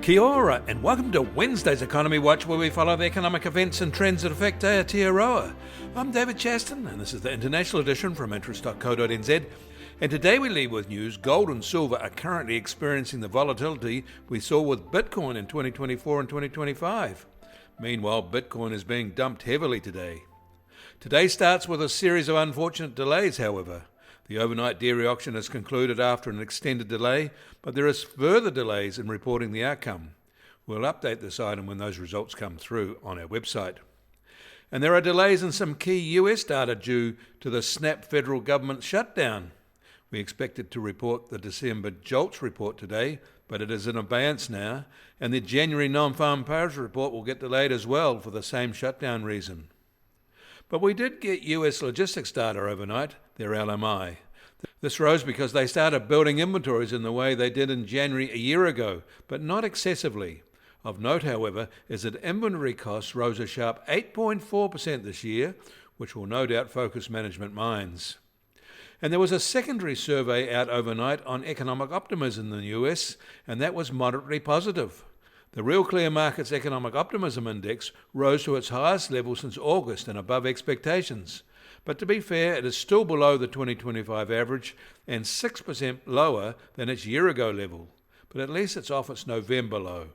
Kia ora, and welcome to Wednesday's Economy Watch, where we follow the economic events and trends that affect Aotearoa. I'm David Chaston, and this is the international edition from interest.co.nz. And today we lead with news. Gold and silver are currently experiencing the volatility we saw with Bitcoin in 2024 and 2025. Meanwhile, Bitcoin is being dumped heavily today. Today starts with a series of unfortunate delays, however. The overnight dairy auction has concluded after an extended delay, but there is further delays in reporting the outcome. We'll update this item when those results come through on our website. And there are delays in some key US data due to the snap federal government shutdown. We expected to report the December JOLTs report today, but it is in abeyance now, and the January non-farm payrolls report will get delayed as well for the same shutdown reason. But we did get US logistics data overnight, their LMI. This rose because they started building inventories in the way they did in January a year ago, but not excessively. Of note, however, is that inventory costs rose a sharp 8.4% this year, which will no doubt focus management minds. And there was a secondary survey out overnight on economic optimism in the US, and that was moderately positive. The Real Clear Markets Economic Optimism Index rose to its highest level since August and above expectations. But to be fair, it is still below the 2025 average and 6% lower than its year-ago level. But at least it's off its November low.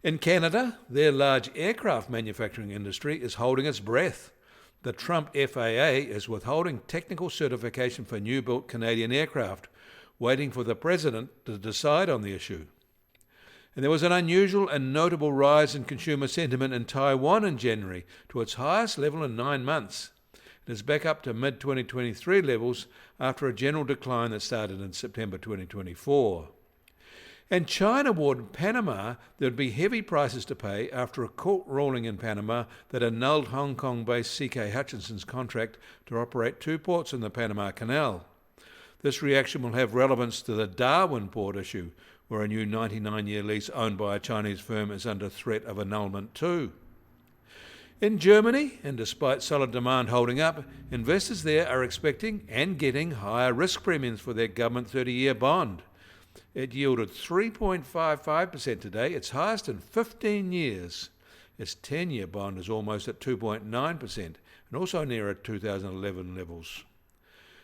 In Canada, their large aircraft manufacturing industry is holding its breath. The Trump FAA is withholding technical certification for new-built Canadian aircraft, waiting for the president to decide on the issue. And there was an unusual and notable rise in consumer sentiment in Taiwan in January to its highest level in 9 months. It is back up to mid-2023 levels after a general decline that started in September 2024. And China warned Panama there would be heavy prices to pay after a court ruling in Panama that annulled Hong Kong-based C.K. Hutchinson's contract to operate 2 ports in the Panama Canal. This reaction will have relevance to the Darwin port issue, where a new 99-year lease owned by a Chinese firm is under threat of annulment too. In Germany, and despite solid demand holding up, investors there are expecting and getting higher risk premiums for their government 30-year bond. It yielded 3.55% today, its highest in 15 years. Its 10-year bond is almost at 2.9% and also near 2011 levels.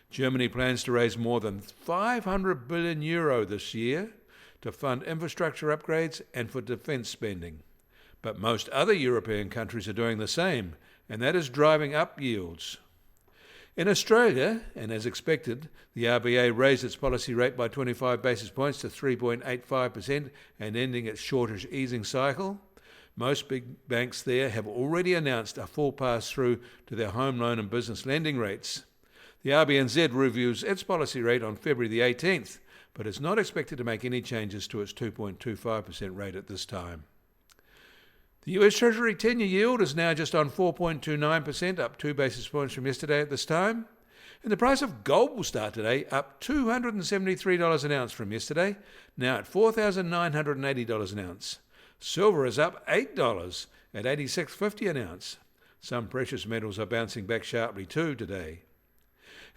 Germany plans to raise more than €500 billion this year to fund infrastructure upgrades and for defence spending. But most other European countries are doing the same, and that is driving up yields. In Australia, and as expected, the RBA raised its policy rate by 25 basis points to 3.85% and ending its shortish easing cycle. Most big banks there have already announced a full pass-through to their home loan and business lending rates. The RBNZ reviews its policy rate on February the 18th, but is not expected to make any changes to its 2.25% rate at this time. The US Treasury 10-year yield is now just on 4.29%, up 2 basis points from yesterday at this time. And the price of gold will start today up $273 an ounce from yesterday, now at $4,980 an ounce. Silver is up $8 at $86.50 an ounce. Some precious metals are bouncing back sharply too today.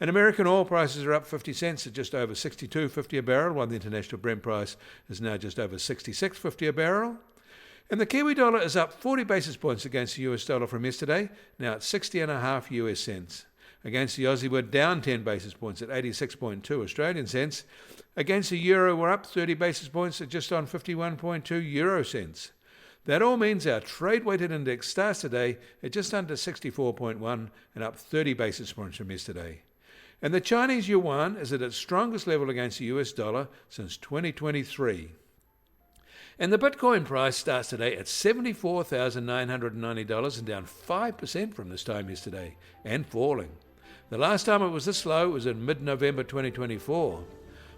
And American oil prices are up 50 cents at just over $62.50 a barrel, while the international Brent price is now just over $66.50 a barrel. And the Kiwi dollar is up 40 basis points against the US dollar from yesterday, now at 60.5 US cents. Against the Aussie, we're down 10 basis points at 86.2 Australian cents. Against the euro, we're up 30 basis points at just on 51.2 euro cents. That all means our trade-weighted index starts today at just under 64.1 and up 30 basis points from yesterday. And the Chinese yuan is at its strongest level against the US dollar since 2023. And the Bitcoin price starts today at $74,990 and down 5% from this time yesterday, and falling. The last time it was this low was in mid-November 2024.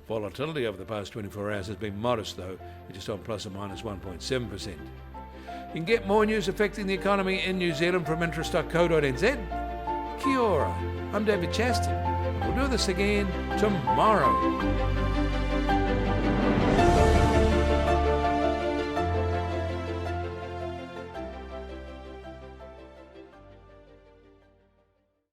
Volatility over the past 24 hours has been modest though, at just on plus or minus 1.7%. You can get more news affecting the economy in New Zealand from interest.co.nz. Kia ora, I'm David Chaston. We'll do this again tomorrow.